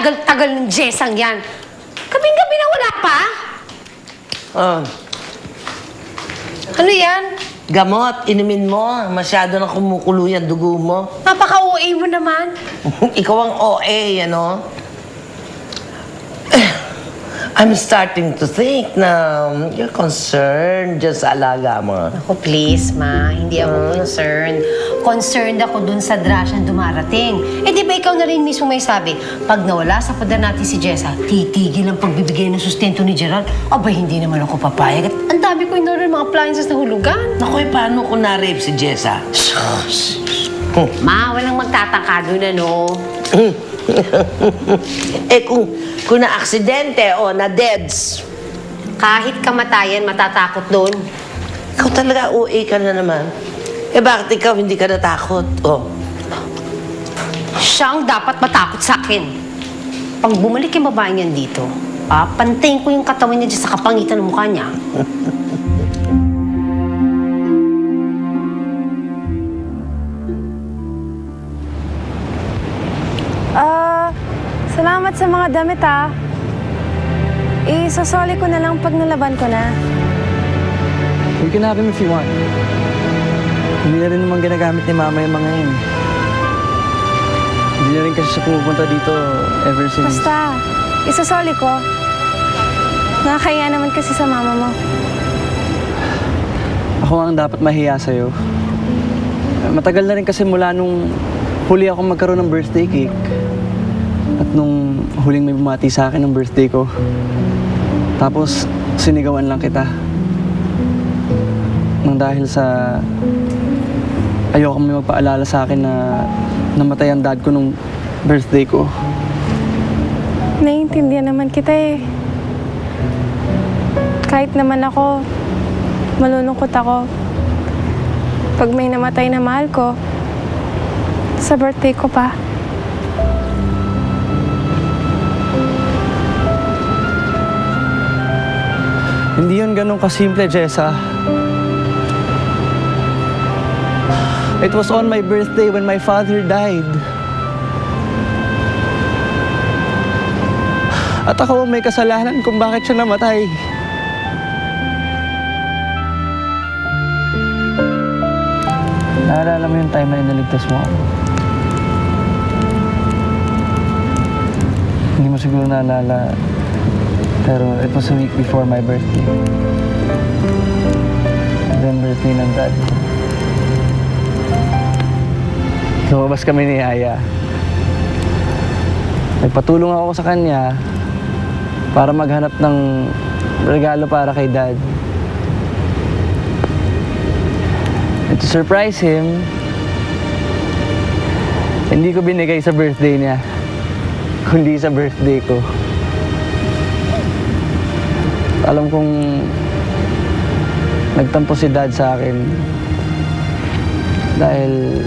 tagal-tagal ng Jessang yan. Gabing-gabi na wala pa. Ano yan? Gamot, inumin mo. Masyado na kumukulo yung dugo mo. Napaka-OA mo naman. Ikaw ang OA, ano? I'm starting to think na you're concerned dyan sa alaga mo. Ako, please, ma. Hindi ako concerned. Concerned ako dun sa drasyang dumarating. Eh, di ba ikaw na rin mismo may sabi, pag nawala sa pader natin si Jessa, titigil ang pagbibigay ng sustento ni Gerald. Aba, hindi naman ako papayag. At ang dami ko inorder mga appliances na hulugan. Naku, paano kung na-rape si Jessa? Ma, walang magtataka dun, ano? Kung na-aksidente o na-deads. Kahit kamatayan, matatakot dun. Ikaw talaga, OA ka na naman. Eh, bakit ikaw hindi ka natakot? Oh. Siya ang dapat matakot sa akin. Pag bumalik yung babae niyan dito, papantayin ko yung katawan niya dyan sa kapangitan ng mukha niya. Salamat sa mga damit, ha. Isasoli ko na lang pag nalaban ko na. You can have him if you want. Hindi na rin naman ginagamit ni Mama yung mga yun. Hindi na rin kasi siya pumupunta dito ever since. Basta, isasoli ko. Nakakaya naman kasi sa mama mo. Ako ang dapat mahiya sa'yo. Matagal na rin kasi mula nung huli ako magkaroon ng birthday cake. At nung huling may bumati sa akin ng birthday ko. Tapos, sinigawan lang kita. Nang dahil sa ayoko may magpaalala sa akin na namatay ang dad ko nung birthday ko. Naiintindihan naman kita eh. Kahit naman ako, malulungkot ako. Pag may namatay na mahal ko, sa birthday ko pa. Hindi yun ganun kasimple, Jessa. It was on my birthday when my father died. At ako may kasalanan kung bakit siya namatay. Naalala mo yung time na inaligtas mo ako? Hindi mo siguro naalala, pero it was a week before my birthday. And then birthday ng dad ko. Lumabas kami ni Yaya. Nagpatulong ako sa kanya para maghanap ng regalo para kay dad. And to surprise him, hindi ko binigay sa birthday niya, kundi sa birthday ko. Alam kong nagtampo si dad sa akin dahil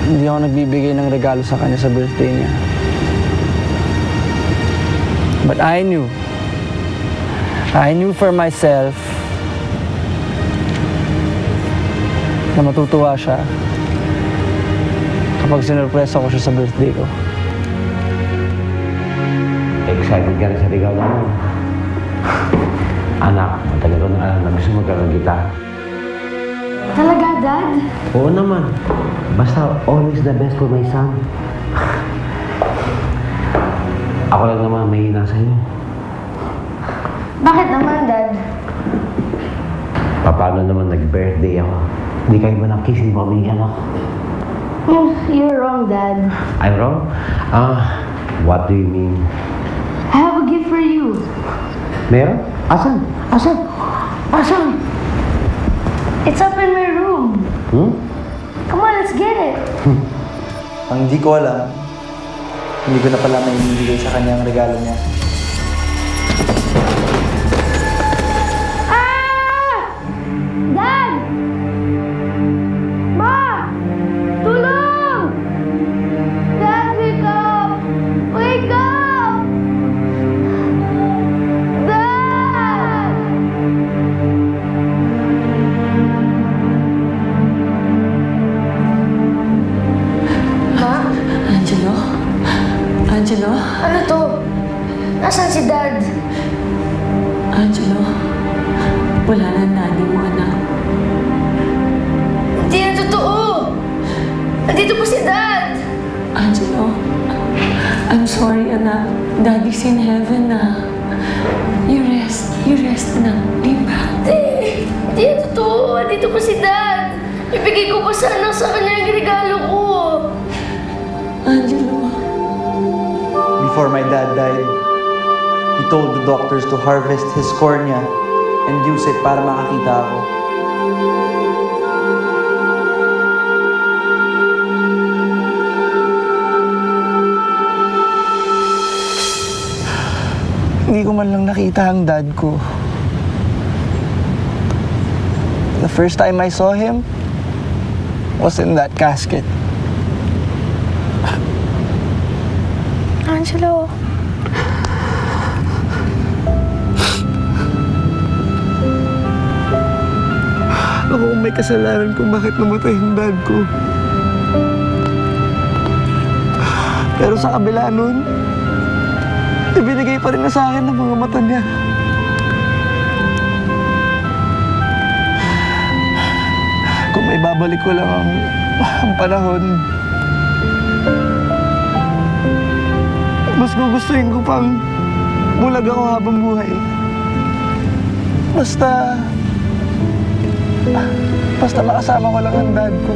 hindi ako nagbibigay ng regalo sa kanya sa birthday niya. But I knew for myself na matutuwa siya kapag sinurpresa ko siya sa birthday ko. Excited ka na sa regalo mo. Anak, matagal ko na alam na gusto magkaroon kita. Talaga, Dad? Oo naman. Basta always the best for my son. Ako lang naman mahina sa'yo. Bakit naman, Dad? Paano naman nag-birthday ako? Hindi kayo ba ng-kiss ni Mommy, anak? You're wrong, Dad. I'm wrong? What do you mean? I have a gift for you. Meron? Asan? Asan? Asan? It's up in my room. Come on, let's get it. Ang hindi ko alam, hindi ko na pala may ibibigay sa kanya ang regalo niya. Dad! Ma! Tulong! Dad, wake up! Wake up! Dad! Ma? Angelo? Angelo? Ano to? Nasaan si Dad? Angelo, wala na nanay mo, anak. Hindi na totoo! Nandito pa si Dad! Angelo, I'm sorry, anak. Daddy's in heaven na. You rest, anak. Diba? Hindi na totoo! Nandito pa si Dad! Ibigay ko pa sana sa kanya yung regalo ko! Angelo. Before my dad died, he told the doctors to harvest his cornea and use it para makakita ako. Hindi ko man lang nakita ang dad ko. The first time I saw him was in that casket. Angelo, Ako kung may kasalanan kung bakit namatay ang dad ko. Pero sa kabila nun, ibinigay pa rin na sa akin ng mga mata niya. Kung may babalik ko lang ang panahon, mas gugustuhin ko pang bulag ako habang buhay. Basta makasama ko lang ang dad ko.